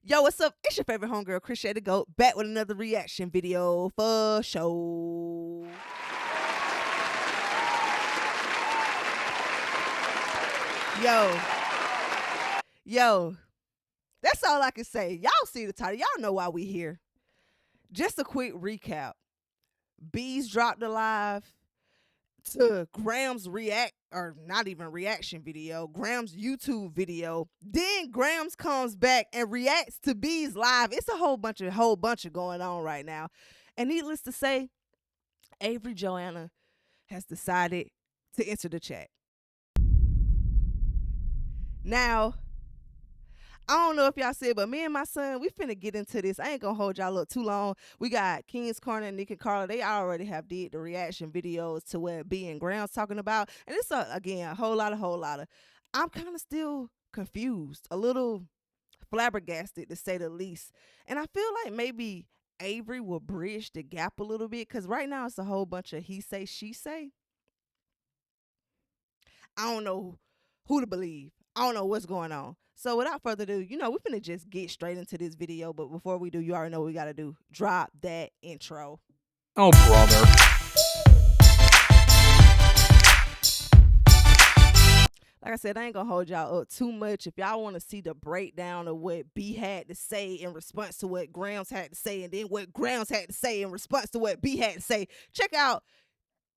Yo, what's up? It's your favorite homegirl, Chrshy the GOAT, back with another reaction video for show. Yo, that's all I can say. Y'all see the title. Y'all know why we here. Just a quick recap. Bees dropped alive to Gramz react, or not even reaction video, Gramz YouTube video. Then Gramz comes back and reacts to Bees live. It's a whole bunch of going on right now. And needless to say, Avery Joanna has decided to enter the chat. Now, I don't know if y'all said, but me and my son, we finna get into this. I ain't gonna hold y'all up too long. We got King's Corner and Nick and Carla. They already have did the reaction videos to what B and Gramz talking about. And it's, again, a whole lot of. I'm kind of still confused, a little flabbergasted to say the least. And I feel like maybe Avery will bridge the gap a little bit, because right now it's a whole bunch of he say, she say. I don't know who to believe. I don't know what's going on. So without further ado, we're finna just get straight into this video. But before we do, you already know what we gotta do. Drop that intro. Oh, brother. Like I said, I ain't gonna hold y'all up too much. If y'all want to see the breakdown of what B had to say in response to what Gramz had to say, and then what Gramz had to say in response to what B had to say, check out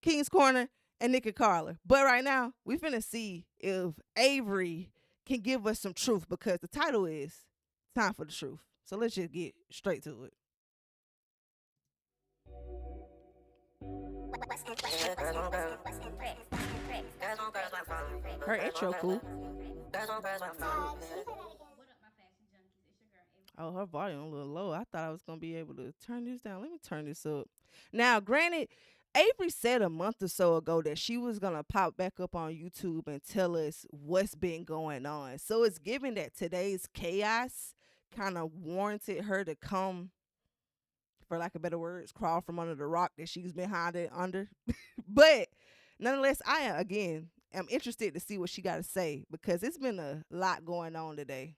King's Corner and Nick and Carla. But right now, we finna see if Avery can give us some truth, because the title is Time for the Truth. So let's just get straight to it. Her intro cool. Oh, her volume a little low. I thought I was gonna be able to turn this down. Let me turn this up. Now, granted, Avery said a month or so ago that she was gonna pop back up on YouTube and tell us what's been going on. So it's given that today's chaos kind of warranted her to come, for lack of better words, crawl from under the rock that she's been hiding under. But nonetheless, I am interested to see what she got to say, because it's been a lot going on today.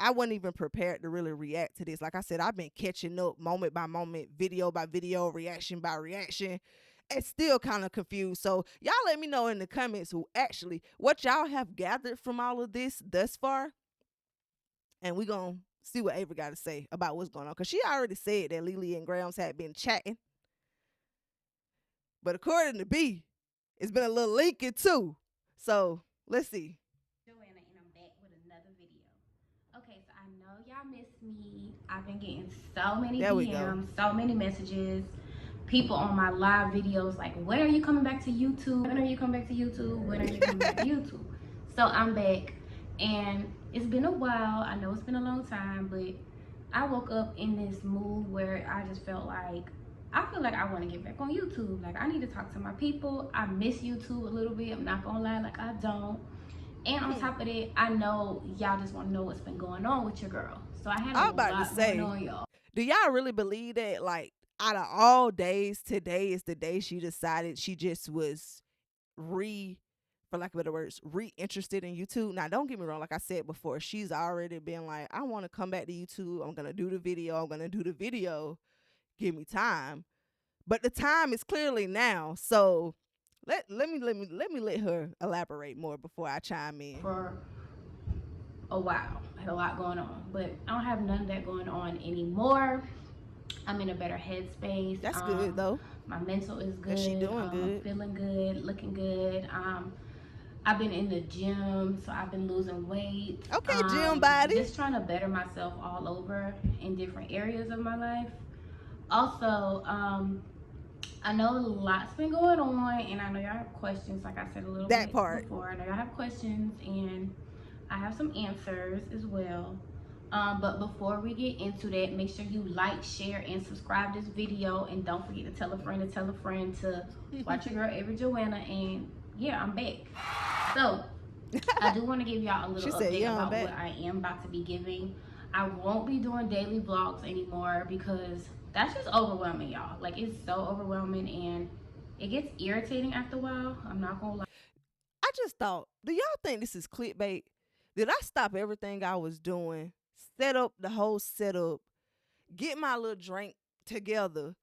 I wasn't even prepared to really react to this. Like I said, I've been catching up moment by moment, video by video, reaction by reaction, and still kind of confused. So y'all let me know in the comments what y'all have gathered from all of this thus far. And we going to see what Avery got to say about what's going on. Because she already said that Lily and Gramz had been chatting. But according to B, it's been a little leaky too. So let's see. Joanna, and I'm back with another video. Okay, so I know y'all miss me. I've been getting so many DMs, so many messages. People on my live videos like, when are you coming back to YouTube? When are you coming back to YouTube? When are you coming back to YouTube? So I'm back, and it's been a while. I know it's been a long time, but I woke up in this mood where I just felt like, I feel like I want to get back on YouTube. Like, I need to talk to my people. I miss YouTube a little bit. I'm not gonna lie, like, I don't. And on top of that, I know y'all just want to know what's been going on with your girl. So I had a lot going on, y'all. Do y'all really believe that, like, out of all days, today is the day she decided she just was for lack of better words, re-interested in YouTube? Now, don't get me wrong. Like I said before, she's already been like, I want to come back to YouTube. I'm going to do the video. Give me time. But the time is clearly now. So let me let her elaborate more before I chime in. For a while, I had a lot going on, but I don't have none of that going on anymore. I'm in a better headspace. That's good though. My mental is good. She doing good. I'm feeling good, looking good. I've been in the gym, so I've been losing weight. Okay, gym body. Just trying to better myself all over in different areas of my life. Also, I know a lot's been going on, and I know y'all have questions, like I said a little bit before. I know y'all have questions, and I have some answers as well. But before we get into that, make sure you like, share, and subscribe this video, and don't forget to tell a friend to watch your girl Avery Joanna. And yeah, I'm back. So I do want to give y'all a little update about what I am about to be giving. I won't be doing daily vlogs anymore, because that's just overwhelming, y'all. Like, it's so overwhelming, and it gets irritating after a while. I'm not gonna lie. I just thought, do y'all think this is clickbait? Did I stop everything I was doing set up the whole setup, get my little drink together,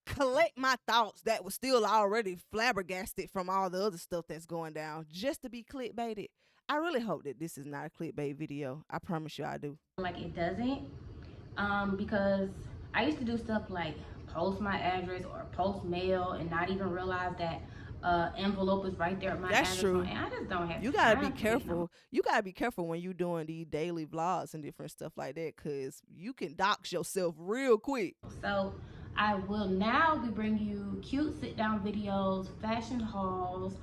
collect my thoughts that was still already flabbergasted from all the other stuff that's going down just to be clickbaited. I really hope that this is not a clickbait video. I promise you I do. Like it doesn't, because I used to do stuff like post my address or post mail and not even realize that envelope is right there at my That's address true. on, and I just don't have You gotta be time for it no more. careful. You gotta be careful when you doing these daily vlogs and different stuff like that, cause you can dox yourself real quick. So I will now be bringing you cute sit down videos, fashion hauls,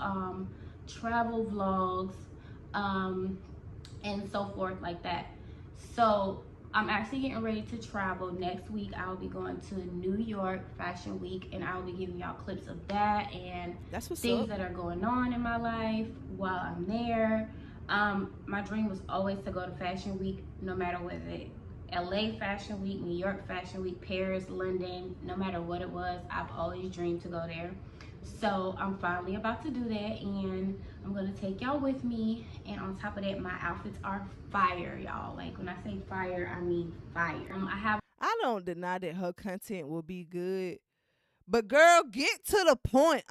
travel vlogs, um, and so forth like that. So I'm actually getting ready to travel next week. I'll be going to New York Fashion Week, and I'll be giving y'all clips of that and That's what's things up. that are going on in my life while I'm there. My dream was always to go to Fashion Week, no matter whether LA Fashion Week, New York Fashion Week, Paris, London, no matter what it was, I've always dreamed to go there. So I'm finally about to do that, and I'm gonna take y'all with me. And on top of that, my outfits are fire, y'all. Like when I say fire, I mean fire. I don't deny that her content will be good, but girl, get to the point.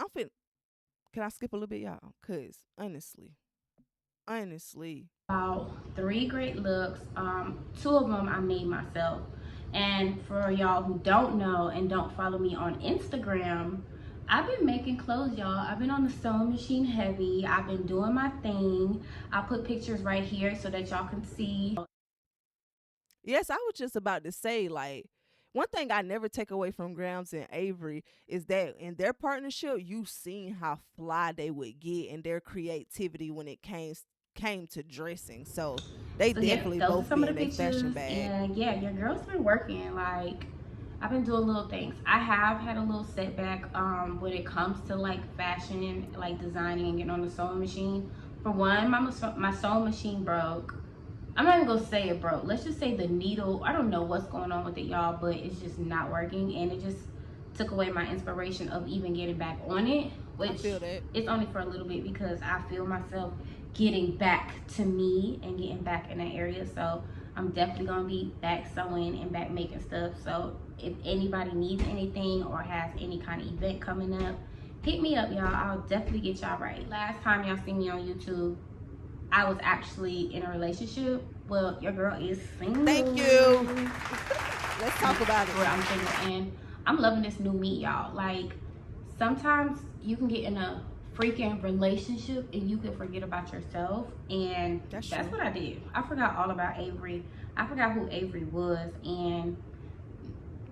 Can I skip a little bit, y'all? Cause honestly, about 3 great looks. Two of them I made myself. And for y'all who don't know and don't follow me on Instagram, I've been making clothes, y'all. I've been on the sewing machine heavy. I've been doing my thing. I'll put pictures right here so that y'all can see. yes, I was just about to say, like, one thing I never take away from Gramz and Avery is that in their partnership, you've seen how fly they would get and their creativity when it came to dressing. So they So yeah, definitely those are both some be of in the their fashion pictures. bag. And yeah, your girl's been working. Like I've been doing little things. I have had a little setback when it comes to like fashion, like designing and getting on the sewing machine. For one, my sewing machine broke. I'm not even gonna say it broke. Let's just say the needle. I don't know what's going on with it, y'all, but it's just not working, and it just took away my inspiration of even getting back on it. I Which feel that. it's only for a little bit because I feel myself getting back to me and getting back in that area. So I'm definitely gonna be back sewing and back making stuff. So if anybody needs anything or has any kind of event coming up, hit me up, y'all. I'll definitely get y'all right. Last time y'all see me on YouTube, I was actually in a relationship. Well, your girl is single. Thank you. Let's talk about it. Well, I'm single, and I'm loving this new me, y'all. Like, sometimes you can get in a freaking relationship and you can forget about yourself, and that's what I did. I forgot all about Avery. I forgot who Avery was, and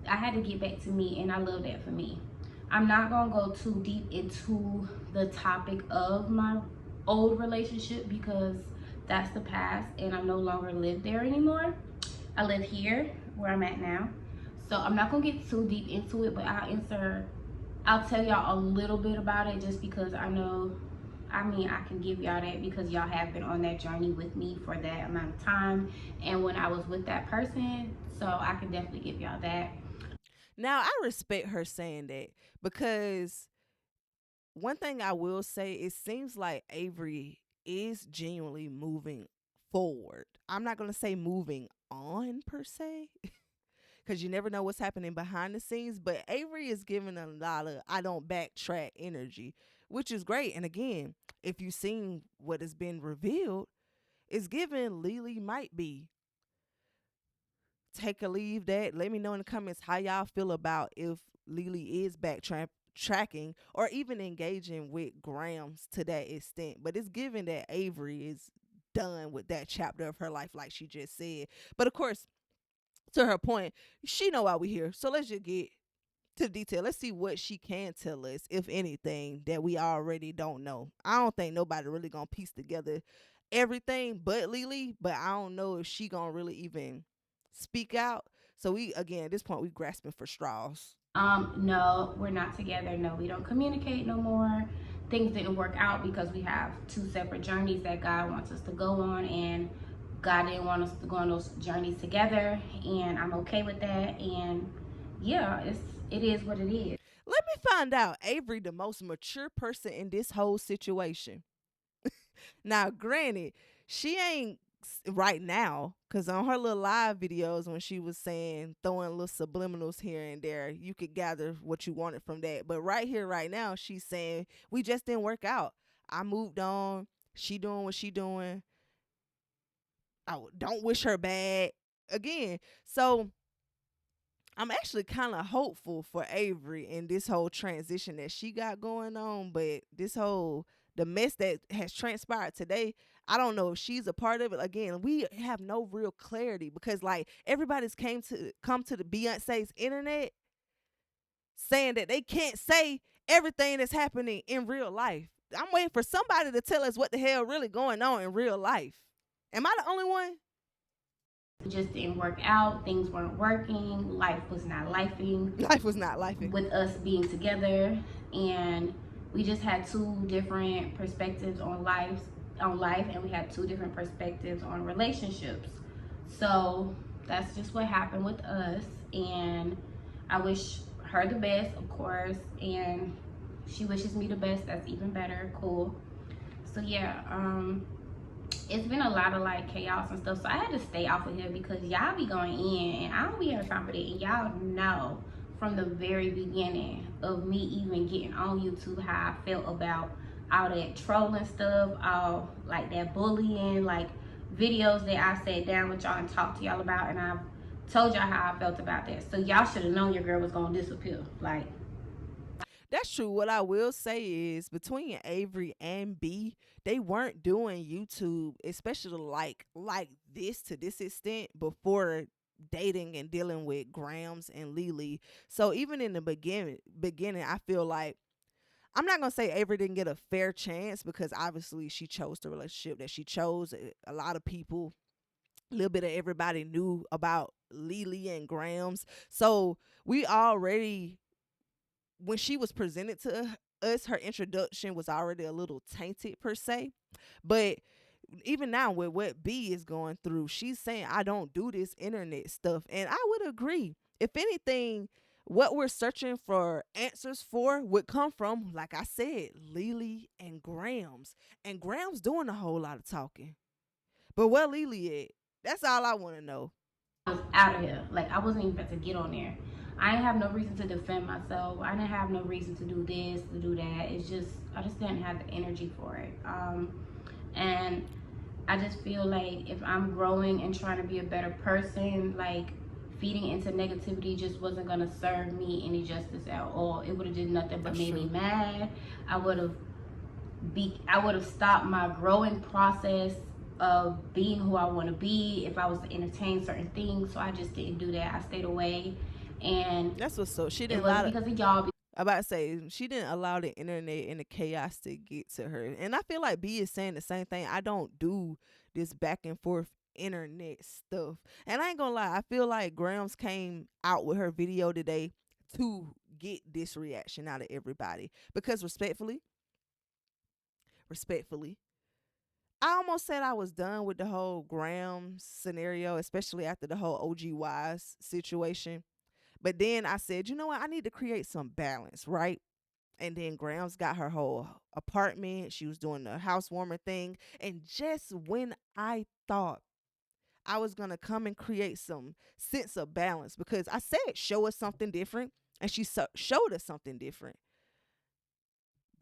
I had to get back to me, and I love that for me. I'm not gonna go too deep into the topic of my old relationship because that's the past and I no longer live there anymore. I live here where I'm at now. So I'm not gonna get too deep into it, but I'll tell y'all a little bit about it just because I know, I mean, I can give y'all that because y'all have been on that journey with me for that amount of time and when I was with that person. So I can definitely give y'all that. Now, I respect her saying that because one thing I will say, it seems like Avery is genuinely moving forward. I'm not going to say moving on per se, because you never know what's happening behind the scenes, but Avery is giving a lot of I don't backtrack energy, which is great. And again, if you've seen what has been revealed, it's given Lily might be. Take a leave that. Let me know in the comments how y'all feel about if Lily is backtracking or even engaging with Gramz to that extent. But it's given that Avery is done with that chapter of her life, like she just said. But of course, to her point, she know why we here. So let's just get to the detail. Let's see what she can tell us, if anything, that we already don't know. I don't think nobody really gonna piece together everything but Lily, but I don't know if she gonna really even speak out. So we again at this point we grasping for straws. No, we're not together. No, we don't communicate no more. Things didn't work out because we have two separate journeys that God wants us to go on, and God didn't want us to go on those journeys together, and I'm okay with that. And yeah, it is what it is. Let me find out Avery the most mature person in this whole situation. Now, granted, she ain't right now, because on her little live videos when she was saying, throwing little subliminals here and there, you could gather what you wanted from that. But right here right now she's saying we just didn't work out. I moved on. She doing what she doing. I don't wish her bad again. So I'm actually kind of hopeful for Avery in this whole transition that she got going on, but this whole the mess that has transpired today, I don't know if she's a part of it. Again, we have no real clarity because like everybody's come to the Beyonce's internet saying that they can't say everything that's happening in real life. I'm waiting for somebody to tell us what the hell really going on in real life. Am I the only one? It just didn't work out. Things weren't working. Life was not lifing. Life was not lifing. With us being together, and we just had two different perspectives on life, and we had two different perspectives on relationships. So that's just what happened with us, and I wish her the best, of course, and she wishes me the best. That's even better. Cool. So yeah, it's been a lot of like chaos and stuff, so I had to stay off of here because y'all be going in and I don't be having time for that. And y'all know from the very beginning of me even getting on YouTube how I felt about all that trolling stuff, all like that bullying, like videos that I sat down with y'all and talked to y'all about, and I've told y'all how I felt about that. So y'all should have known your girl was gonna disappear. Like, that's true. What I will say is between Avery and B, they weren't doing YouTube, especially like this to this extent before dating and dealing with Gramz and Lily. So even in the beginning, I feel like I'm not gonna say Avery didn't get a fair chance because obviously she chose the relationship that she chose. A lot of people, a little bit of everybody knew about Lily and Gramz. So we already, when she was presented to us, her introduction was already a little tainted per se. But even now with what B is going through, she's saying I don't do this internet stuff, and I would agree. If anything, what we're searching for answers for would come from, like I said, Lily and Gramz. And Gramz doing a whole lot of talking. But where Lily at? That's all I want to know. I was out of here. Like, I wasn't even about to get on there. I didn't have no reason to defend myself. I didn't have no reason to do this, to do that. It's just, I just didn't have the energy for it. And I just feel like if I'm growing and trying to be a better person, like feeding into negativity just wasn't gonna serve me any justice at all. It would have did nothing but made me mad. I would have stopped my growing process of being who I want to be if I was to entertain certain things. So I just didn't do that. I stayed away, and that's what's so she didn't. It wasn't because of y'all. I about to say she didn't allow the internet and the chaos to get to her, and I feel like B is saying the same thing. I don't do this back and forth internet stuff, and I ain't gonna lie. I feel like Gramz came out with her video today to get this reaction out of everybody because respectfully, I almost said I was done with the whole Gramz scenario, especially after the whole OGY's situation. But then I said, you know what? I need to create some balance, right? And then Gramz got her whole apartment. She was doing the housewarmer thing. And just when I thought I was going to come and create some sense of balance, because I said, show us something different. And she showed us something different.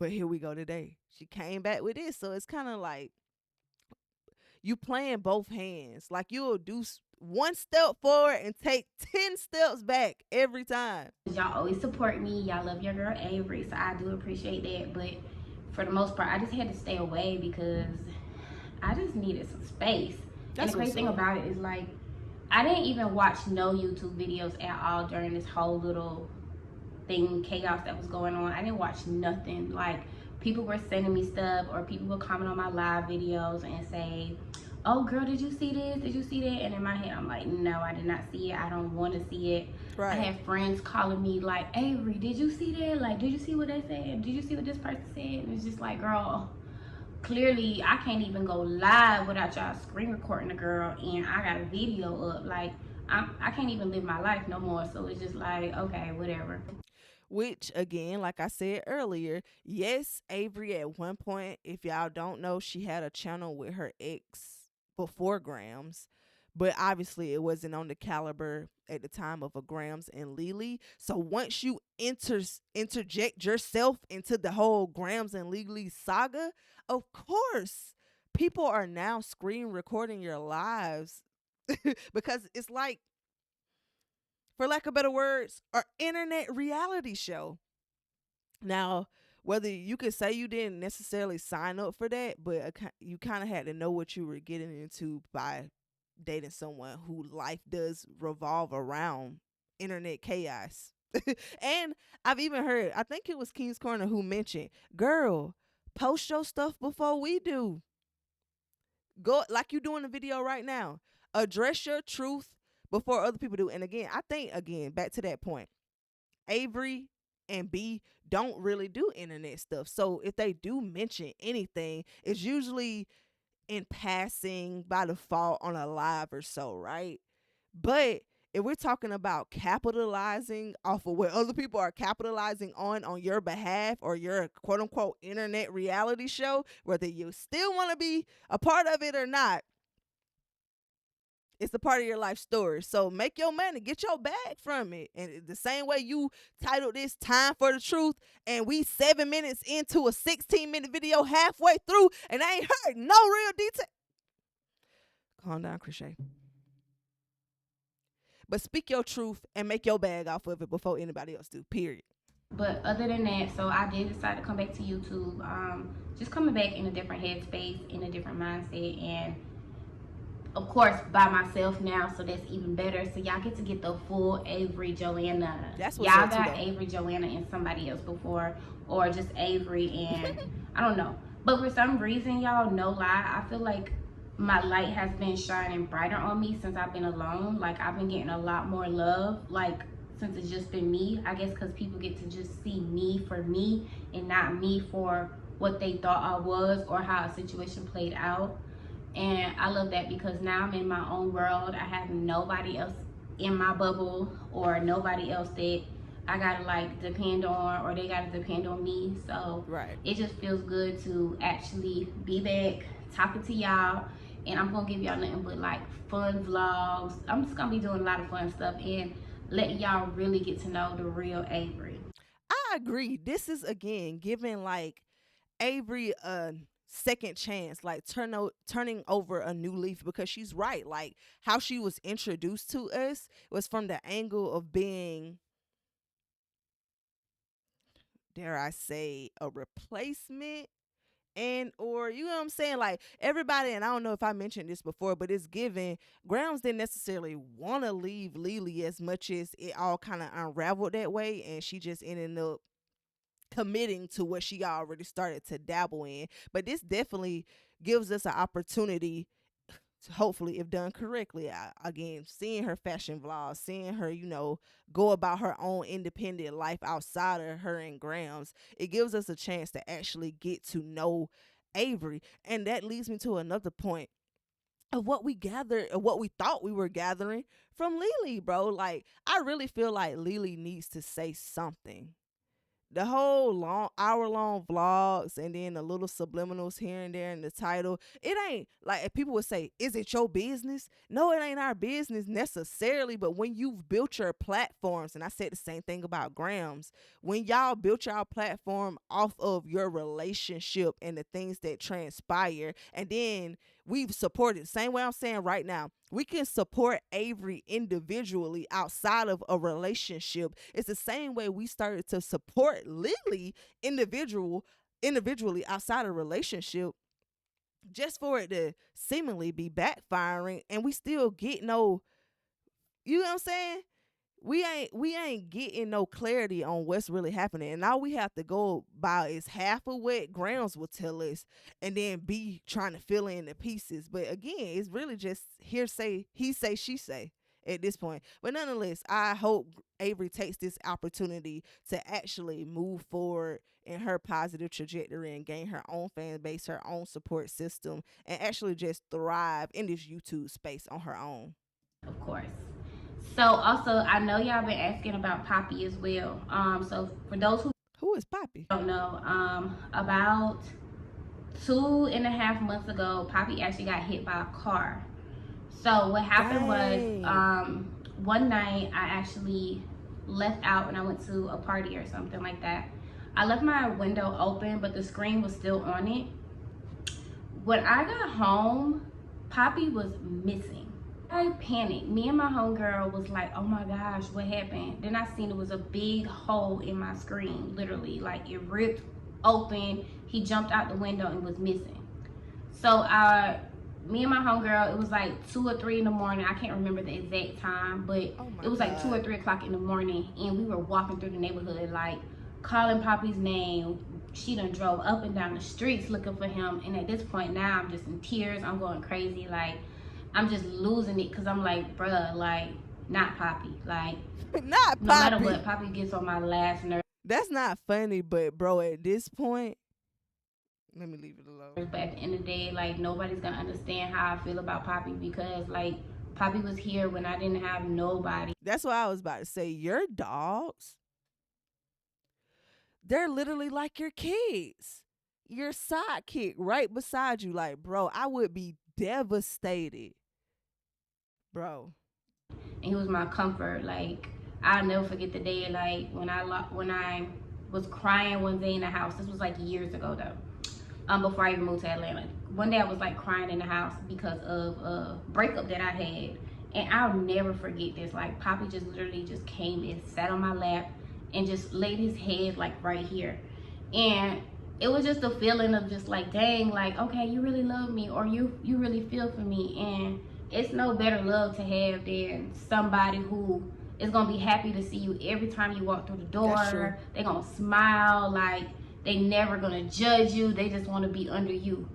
But here we go today. She came back with this. So it's kind of like, you playing both hands. Like you'll do one step forward and take 10 steps back every time. Y'all always support me. Y'all love your girl Avery, so I do appreciate that. But for the most part, I just had to stay away because I just needed some space. And the crazy thing about it is, like, I didn't even watch no YouTube videos at all during this whole little chaos that was going on. I didn't watch nothing. Like, people were sending me stuff, or people would comment on my live videos and say, oh girl, did you see this? Did you see that? And in my head, I'm like, no, I did not see it. I don't want to see it. Right. I had friends calling me like, Avery, did you see that? Like, did you see what they said? Did you see what this person said? And it's just like, girl, clearly I can't even go live without y'all screen recording the girl, and I got a video up. Like, I can't even live my life no more. So it's just like, okay, whatever. Which, again, like I said earlier, yes, Avery at one point, if y'all don't know, she had a channel with her ex before Gramz, but obviously it wasn't on the caliber at the time of a Gramz and Lily. So once you interject yourself into the whole Gramz and Lily saga, of course, people are now screen recording your lives because it's like, for lack of better words, an internet reality show. Now, whether you could say you didn't necessarily sign up for that, but you kind of had to know what you were getting into by dating someone who life does revolve around internet chaos. And I've even heard, I think it was King's Corner who mentioned, girl, post your stuff before we do. Go like you doing the video right now. Address your truth before other people do. And again, I think, again, back to that point, Avery and B don't really do internet stuff. So if they do mention anything, it's usually in passing by default on a live or so, right? But if we're talking about capitalizing off of what other people are capitalizing on your behalf, or your quote unquote internet reality show, whether you still want to be a part of it or not, it's a part of your life story. So make your money, get your bag from it. And the same way you titled this Time for the Truth, and we 7 minutes into a 16-minute video halfway through, and I ain't heard no real detail. Calm down, Chrshy. But speak your truth and make your bag off of it before anybody else do, period. But other than that, so I did decide to come back to YouTube. Just coming back in a different headspace, in a different mindset, and of course by myself now, so that's even better. So y'all get to get the full Avery Joanna. That's what y'all got Avery Joanna and somebody else before, or just Avery and I don't know. But for some reason, y'all, no lie, I feel like my light has been shining brighter on me since I've been alone. Like, I've been getting a lot more love, like, since it's just been me. I guess because people get to just see me for me and not me for what they thought I was or how a situation played out. And I love that because now I'm in my own world. I have nobody else in my bubble or nobody else that I gotta like depend on, or they gotta depend on me. So right. It just feels good to actually be back talking to y'all. And I'm gonna give y'all nothing but like fun vlogs. I'm just gonna be doing a lot of fun stuff and letting y'all really get to know the real Avery. I agree. This is, again, giving like Avery a second chance, like turning over a new leaf, because she's right. Like, how she was introduced to us was from the angle of being, dare I say, a replacement, and or, you know what I'm saying, like everybody. And I don't know if I mentioned this before, but it's given Gramz didn't necessarily want to leave Lily as much as it all kind of unraveled that way, and she just ended up committing to what she already started to dabble in. But this definitely gives us an opportunity to, hopefully, if done correctly, again, seeing her fashion vlogs, seeing her, go about her own independent life outside of her and Gramz, it gives us a chance to actually get to know Avery. And that leads me to another point of what we gathered, or what we thought we were gathering from Lily, bro. Like, I really feel like Lily needs to say something. The whole hour-long vlogs, and then the little subliminals here and there in the title, it ain't like, if people would say, is it your business? No, it ain't our business necessarily. But when you've built your platforms, and I said the same thing about Gramz, when y'all built your platform off of your relationship and the things that transpire, and then we've supported, same way I'm saying right now, we can support Avery individually outside of a relationship. It's the same way we started to support Lily individually outside of a relationship, just for it to seemingly be backfiring, and we still get no, you know what I'm saying? We ain't getting no clarity on what's really happening, and all we have to go by is half of what Gramz will tell us, and then be trying to fill in the pieces. But again, it's really just hearsay, he say, she say at this point. But nonetheless, I hope Avery takes this opportunity to actually move forward in her positive trajectory and gain her own fan base, her own support system, and actually just thrive in this YouTube space on her own. Of course. So also, I know y'all been asking about Poppy as well. So for those who is Poppy? Don't know, about 2.5 months ago, Poppy actually got hit by a car. So what happened was, one night I actually left out and I went to a party or something like that. I left my window open, but the screen was still on it. When I got home, Poppy was missing. I panicked. Me and my homegirl was like, oh my gosh, what happened? Then I seen it was a big hole in my screen, literally. Like, it ripped open. He jumped out the window and was missing. So me and my homegirl, it was like 2 or 3 in the morning. I can't remember the exact time, but it was like 2 or 3 o'clock in the morning, and we were walking through the neighborhood, like calling Poppy's name. She done drove up and down the streets looking for him, and at this point now I'm just in tears. I'm going crazy. Like, I'm just losing it, because I'm like, bruh, like, not Poppy. Like, not Poppy. No matter what, Poppy gets on my last nerve. That's not funny, but bro, at this point, let me leave it alone. But at the end of the day, like, nobody's gonna understand how I feel about Poppy, because like, Poppy was here when I didn't have nobody. That's what I was about to say. Your dogs, they're literally like your kids, your sidekick right beside you. Like, bro, I would be devastated, bro. And he was my comfort. Like, I'll never forget the day, like, when I was crying one day in the house. This was like years ago though, before I even moved to Atlanta. One day I was like crying in the house because of a breakup that I had, and I'll never forget this. Like, Poppy just literally just came and sat on my lap and just laid his head like right here, and it was just a feeling of just like, dang, like, okay, you really love me, or you really feel for me. And it's no better love to have than somebody who is gonna be happy to see you every time you walk through the door. They're gonna smile, like, they never gonna judge you. They just want to be under you.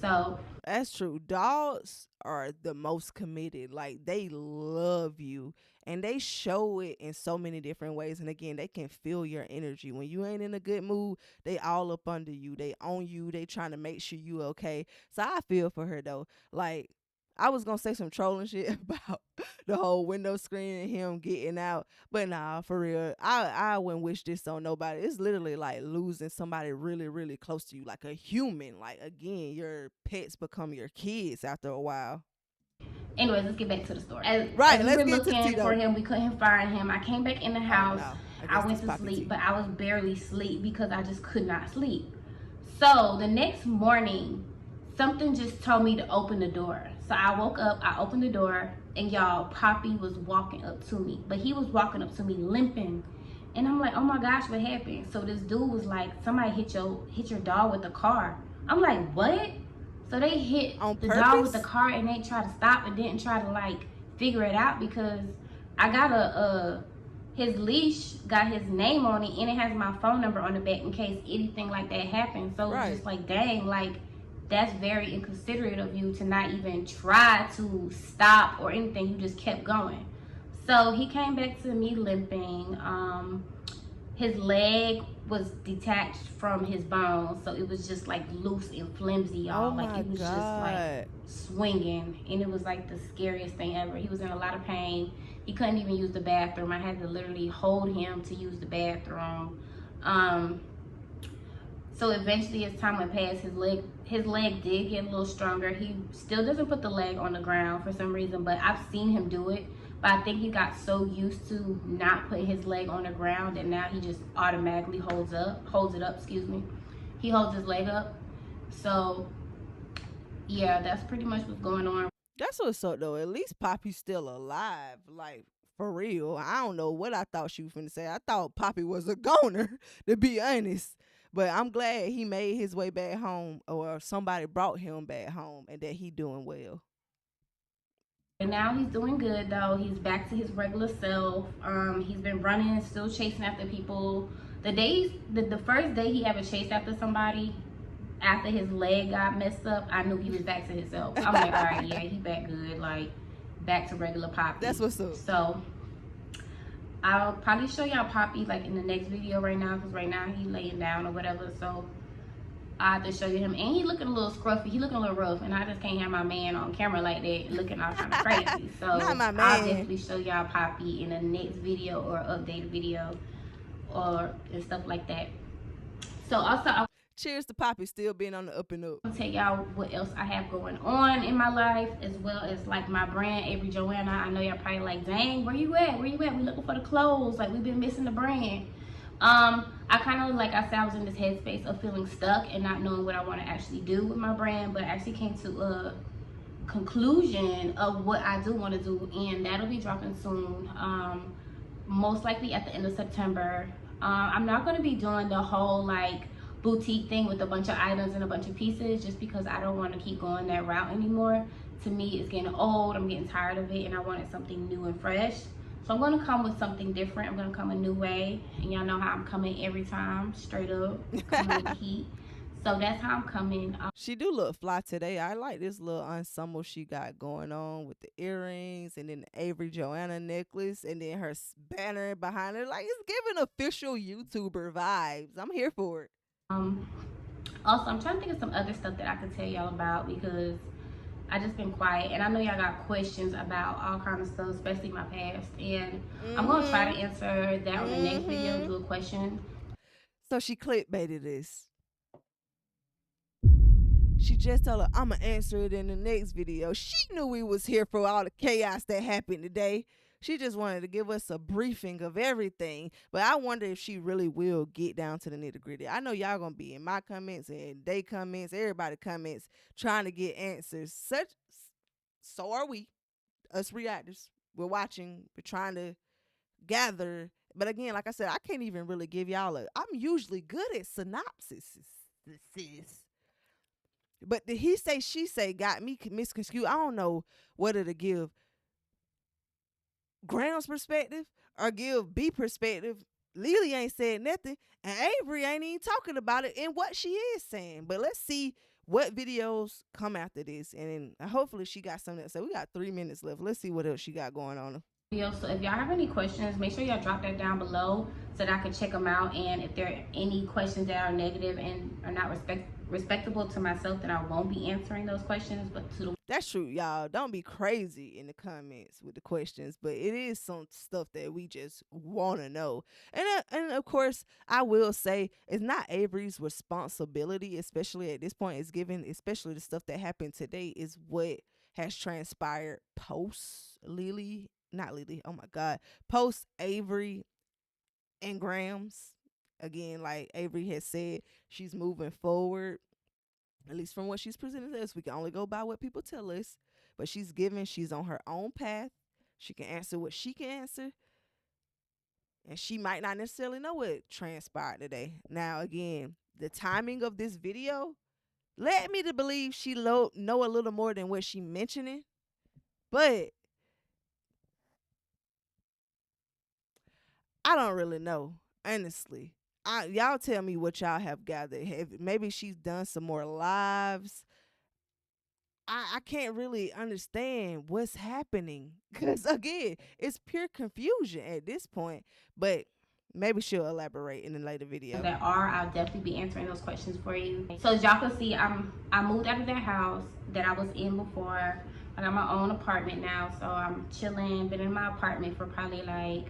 So that's true. Dogs are the most committed. Like, they love you, and they show it in so many different ways. And again, they can feel your energy. When you ain't in a good mood, they all up under you. They own you. They trying to make sure you okay. So I feel for her though. Like, I was gonna say some trolling shit about the whole window screen and him getting out, but nah, for real, I wouldn't wish this on nobody. It's literally like losing somebody really, really close to you, like a human. Like, again, your pets become your kids after a while. Anyways, let's get back to the story. Let's we were get looking for him, we couldn't find him. I came back in the house. I went to sleep, but I was barely asleep because I just could not sleep. So the next morning, something just told me to open the door. So I woke up, I opened the door, and y'all, Poppy was walking up to me. But he was walking up to me limping. And I'm like, oh my gosh, what happened? So this dude was like, somebody hit your dog with a car. I'm like, what? So they hit the dog with the car, and they tried to stop and didn't try to like figure it out, because I got his leash got his name on it, and it has my phone number on the back in case anything like that happens. So it's just like, dang, like, that's very inconsiderate of you to not even try to stop or anything. You just kept going. So he came back to me limping. His leg was detached from his bones, so it was just like loose and flimsy, y'all. Like, it was just like swinging, and it was like the scariest thing ever. He was in a lot of pain. He couldn't even use the bathroom. I had to literally hold him to use the bathroom. So eventually, as time went past, his leg did get a little stronger. He still doesn't put the leg on the ground for some reason, but I've seen him do it. But I think he got so used to not putting his leg on the ground that now he just automatically holds it up, excuse me. He holds his leg up. So yeah, that's pretty much what's going on. That's what's up though. At least Poppy's still alive. Like, for real. I don't know what I thought she was finna say. I thought Poppy was a goner, to be honest. But I'm glad he made his way back home, or somebody brought him back home, and that he doing well. And now he's doing good though. He's back to his regular self. He's been running, still chasing after people. The first day he ever chased after somebody after his leg got messed up, I knew he was back to himself. I'm like, all right, yeah, he back good, like back to regular Poppy. That's what's up. So I'll probably show y'all Poppy like in the next video right now, because right now he's laying down or whatever. So I have to show you him, and he looking a little scruffy, he looking a little rough, and I just can't have my man on camera like that looking all kind of crazy. So Not my man. I'll definitely show y'all Poppy in the next video, or updated video, or and stuff like that. So also Cheers to Poppy still being on the up and up. I'll tell y'all what else I have going on in my life, as well as like my brand, Avery Joanna. I know y'all probably like, dang, where you at? Where you at? We looking for the clothes. Like, we've been missing the brand. I kind of, like I said, I was in this headspace of feeling stuck and not knowing what I want to actually do with my brand, but I actually came to a conclusion of what I do want to do, and that'll be dropping soon. Most likely at the end of September. I'm not going to be doing the whole like boutique thing with a bunch of items and a bunch of pieces, just because I don't want to keep going that route anymore. To me, it's getting old. I'm getting tired of it, and I wanted something new and fresh. So I'm going to come with something different. I'm going to come a new way, and y'all know how I'm coming every time, straight up, coming with heat. So that's how I'm coming. She do look fly today. I like this little ensemble she got going on with the earrings and then the Avery Joanna necklace and then her banner behind her. Like, it's giving official YouTuber vibes. I'm here for it. Also, I'm trying to think of some other stuff that I could tell y'all about, because I just been quiet, and I know y'all got questions about all kind of stuff, especially my past, and I'm gonna try to answer that on the next video. Do a question. So she clickbaited this. She just told her, I'ma answer it in the next video. She knew we was here for all the chaos that happened today. She just wanted to give us a briefing of everything. But I wonder if she really will get down to the nitty gritty. I know y'all gonna be in my comments and they comments, everybody comments, trying to get answers. So are we, us reactors. We're watching, we're trying to gather. But again, like I said, I can't even really give y'all I'm usually good at synopsis. But the he say, she say got me misconstrued. I don't know whether to give Gramz perspective or give B perspective. Lily ain't said nothing, and Avery ain't even talking about it in what she is saying. But let's see what videos come after this, and then hopefully she got something to say. We got 3 minutes left. Let's see what else she got going on. So if y'all have any questions, make sure y'all drop that down below so that I can check them out. And if there are any questions that are negative and are not respectable to myself, then I won't be answering those questions. But to the That's true, y'all. Don't be crazy in the comments with the questions, but it is some stuff that we just want to know. And of course, I will say it's not Avery's responsibility, especially at this point. It's given, especially the stuff that happened today, is what has transpired post Lily. Not Lily. Oh my God. Post Avery and Gramz. Again, like Avery has said, she's moving forward. At least from what she's presented to us, we can only go by what people tell us. But she's on her own path. She can answer what she can answer. And she might not necessarily know what transpired today. Now, again, the timing of this video led me to believe she know a little more than what she mentioning. But I don't really know, honestly. Y'all tell me what y'all have gathered. Maybe she's done some more lives. I can't really understand what's happening, because again, it's pure confusion at this point. But maybe she'll elaborate in a later video. I'll definitely be answering those questions for you. So as y'all can see, I moved out of that house that I was in before. I got my own apartment now, so I'm chilling. Been in my apartment for probably like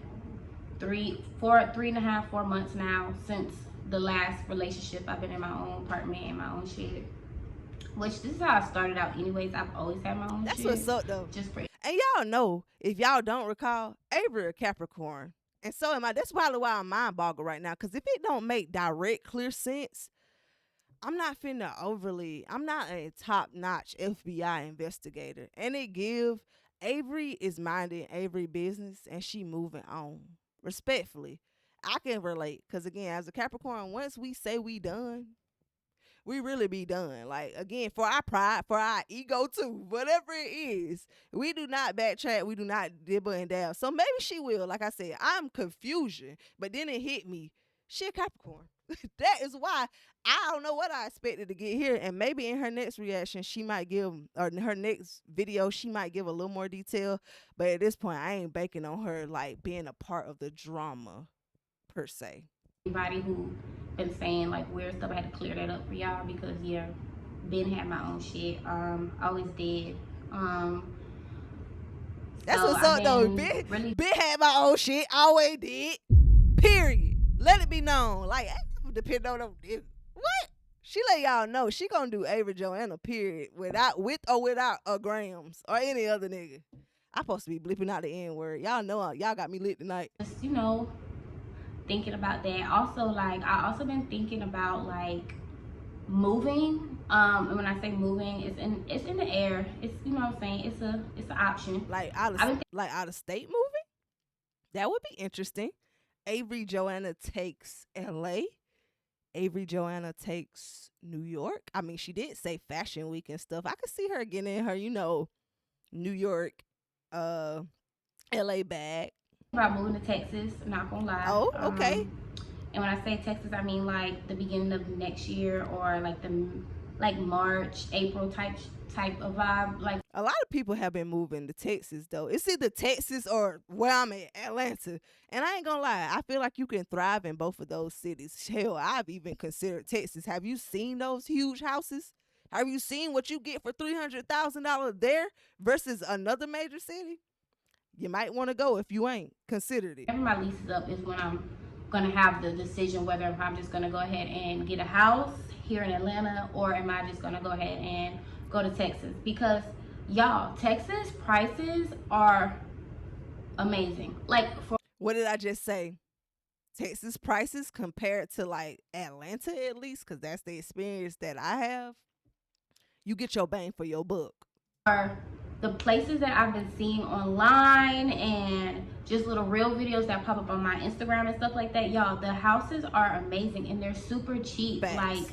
3.5, 4 months now, since the last relationship. I've been in my own apartment and my own shit, which this is how I started out anyways. I've always had my own That's shit. That's what's up though. And y'all know, if y'all don't recall, Avery a Capricorn, and so am I. That's probably why I'm mind boggled right now, because if it don't make direct clear sense, I'm not a top-notch FBI investigator. And Avery is minding Avery business, and she moving on. Respectfully, I can relate, because again, as a Capricorn, once we say we done, we really be done. Like, again, for our pride, for our ego too, whatever it is, we do not backtrack, we do not dibble and dab. So maybe she will. Like I said, I'm confusion, but then it hit me, she a Capricorn. That is why I don't know what I expected to get here. And maybe in her next reaction, she might give, or in her next video, she might give a little more detail. But at this point, I ain't banking on her like being a part of the drama per se. Anybody who been saying like weird stuff, I had to clear that up for y'all, because yeah, Ben had my own shit. Always did. That's what's up though. Ben had my own shit. Always did. Period. Let it be known. Like, I never depend on them. What? She let y'all know she gonna do Avery Joanna, period, with or without a Gramz or any other nigga. I supposed to be blipping out the N word. Y'all know y'all got me lit tonight. Just, thinking about that. Also, like, I also been thinking about like moving. And when I say moving, it's in the air. It's, you know what I'm saying. It's an option. Like out of state moving. That would be interesting. Avery Joanna takes L.A. Avery Joanna takes New York. I mean, she did say Fashion Week and stuff. I could see her getting in her, New York, LA bag. About moving to Texas, I'm not gonna lie. Oh, okay. And when I say Texas, I mean like the beginning of next year, or like March, April type of vibe. Like, a lot of people have been moving to Texas though. It's either Texas or where I'm at, Atlanta. And I ain't gonna lie, I feel like you can thrive in both of those cities. Hell, I've even considered Texas. Have you seen those huge houses? Have you seen what you get for $300,000 there versus another major city? You might want to go if you ain't considered it. Whenever my lease is up is when I'm gonna have the decision whether I'm just gonna go ahead and get a house here in Atlanta, or am I just gonna go ahead and go to Texas. Because y'all, Texas prices are amazing. Like, for what did I just say? Texas prices compared to like Atlanta, at least, because that's the experience that I have. You get your bang for your buck. The places that I've been seeing online and just little real videos that pop up on my Instagram and stuff like that, y'all, the houses are amazing and they're super cheap. Facts. Like,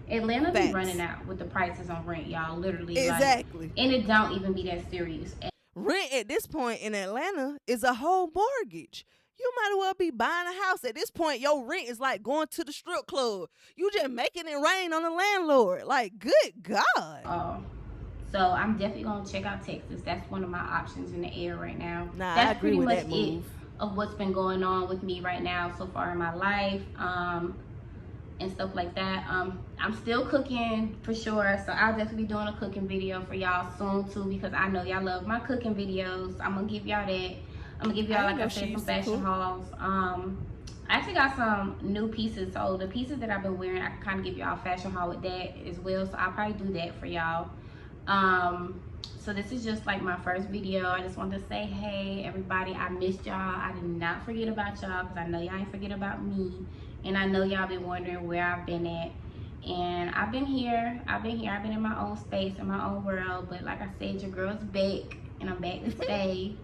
Atlanta be running out with the prices on rent, y'all. Literally. Exactly. Like, and it don't even be that serious. Rent at this point in Atlanta is a whole mortgage. You might as well be buying a house. At this point, your rent is like going to the strip club. You just making it rain on the landlord. Like, good God. So I'm definitely going to check out Texas. That's one of my options in the air right now. Nah, that's I agree pretty with much that move. it of what's been going on with me right now so far in my life. And stuff like that. I'm still cooking for sure, so I'll definitely be doing a cooking video for y'all soon too, because I know y'all love my cooking videos. I'm gonna give y'all that. I'm gonna give y'all, like I said, some fashion hauls. I actually got some new pieces, so the pieces that I've been wearing, I can kind of give y'all a fashion haul with that as well, so I'll probably do that for y'all. So this is just like my first video. I just wanted to say, hey everybody, I missed y'all. I did not forget about y'all, because I know y'all ain't forget about me. And I know y'all been wondering where I've been at. And I've been here. I've been in my own space, in my own world. But like I said, your girl's back. And I'm back to stay.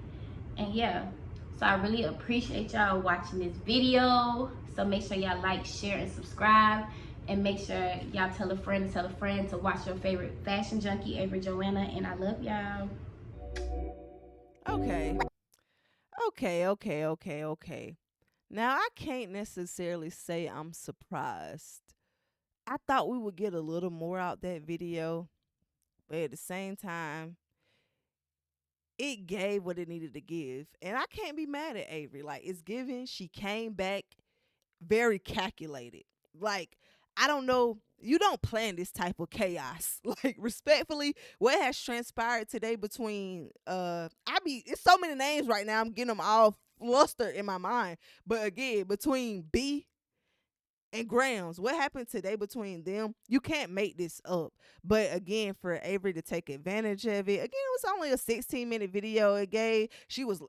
And yeah. So I really appreciate y'all watching this video. So make sure y'all like, share, and subscribe. And make sure y'all tell a friend to watch your favorite fashion junkie, Avery Joanna. And I love y'all. Okay. Now, I can't necessarily say I'm surprised. I thought we would get a little more out that video, but at the same time, it gave what it needed to give. And I can't be mad at Avery. Like, it's given. She came back very calculated. Like, I don't know. You don't plan this type of chaos. Like, respectfully, what has transpired today between it's so many names right now. I'm getting them all flustered in my mind. But again, between B and Gramz, what happened today between them? You can't make this up. But again, for Avery to take advantage of it, again, it was only a 16-minute video it gave. She was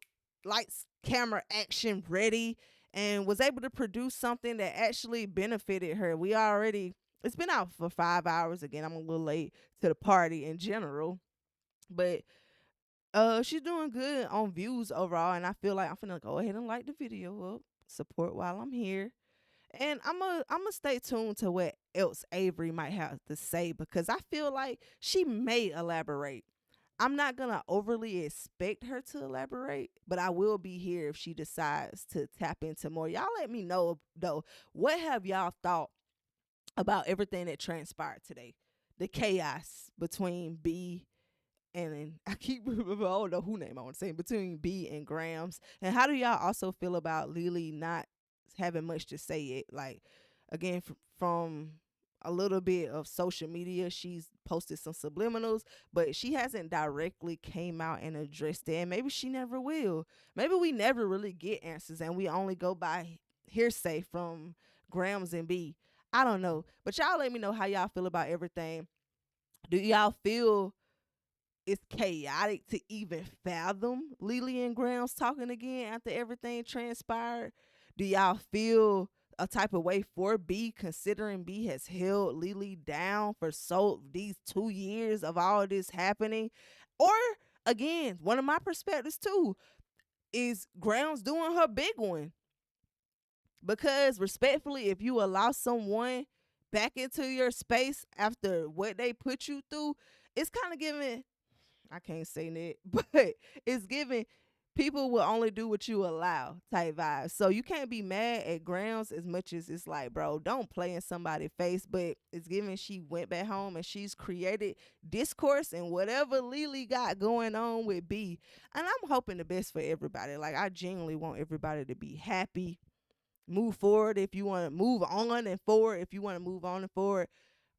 lights, camera, action ready, and was able to produce something that actually benefited her. It's been out for 5 hours. Again, I'm a little late to the party in general, but she's doing good on views overall, and I feel like I'm finna go ahead and like the video up, support while I'm here, and I'm gonna stay tuned to what else Avery might have to say, because I feel like she may elaborate. I'm not gonna overly expect her to elaborate, but I will be here if she decides to tap into more. Y'all let me know though, what have y'all thought about everything that transpired today? The chaos between B and I don't know who name I want to say, between B and Gramz. And how do y'all also feel about Lily not having much to say it? Like, again, from a little bit of social media, she's posted some subliminals, but she hasn't directly came out and addressed it. And maybe she never will. Maybe we never really get answers and we only go by hearsay from Gramz and B. I don't know. But y'all let me know how y'all feel about everything. Do y'all feel it's chaotic to even fathom Lily and Gramz talking again after everything transpired? Do y'all feel a type of way for B, considering B has held Lily down for these 2 years of all this happening? Or again, one of my perspectives too is Gramz doing her big one. Because respectfully, if you allow someone back into your space after what they put you through, it's kind of giving, I can't say that, but it's giving people will only do what you allow type vibe. So you can't be mad at Gramz as much as it's like, bro, don't play in somebody's face. But it's giving she went back home and she's created discourse and whatever Lily got going on with B. And I'm hoping the best for everybody. Like, I genuinely want everybody to be happy. Move forward if you want to move on and forward if you want to move on and forward,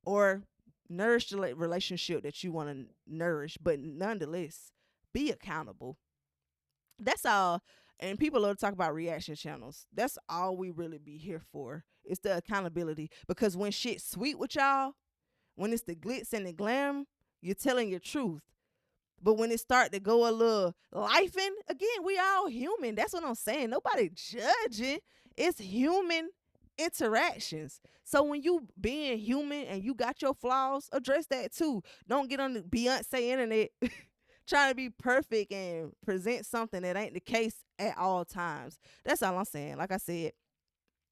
or nourish the relationship that you want to nourish, but nonetheless be accountable. That's all. And people love to talk about reaction channels. That's all we really be here for. It's the accountability, because when shit's sweet with y'all, when it's the glitz and the glam, you're telling your truth. But when it start to go a little lifing, again, we all human. That's what I'm saying. Nobody judging. It's human interactions. So when you being human and you got your flaws, address that too. Don't get on the Beyonce internet trying to be perfect and present something that ain't the case at all times. That's all I'm saying. Like I said,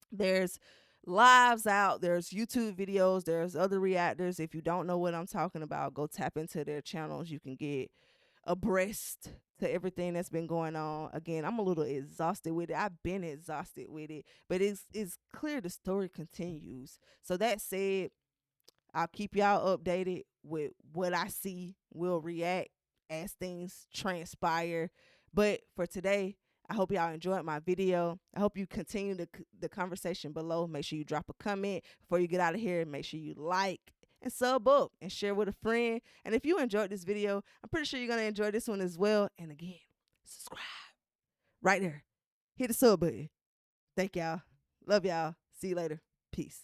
there's lives out, there's YouTube videos, there's other reactors. If you don't know what I'm talking about, go tap into their channels. You can get abreast to everything that's been going on. Again, I'm a little exhausted with it. I've been exhausted with it, but it's clear the story continues. So that said, I'll keep y'all updated with what I see. We'll react as things transpire. But for today, I hope y'all enjoyed my video. I hope you continue the conversation below. Make sure you drop a comment before you get out of here. Make sure you like and sub up and share with a friend. And if you enjoyed this video, I'm pretty sure you're going to enjoy this one as well. And again, subscribe right there. Hit the sub button. Thank y'all. Love y'all. See you later. Peace.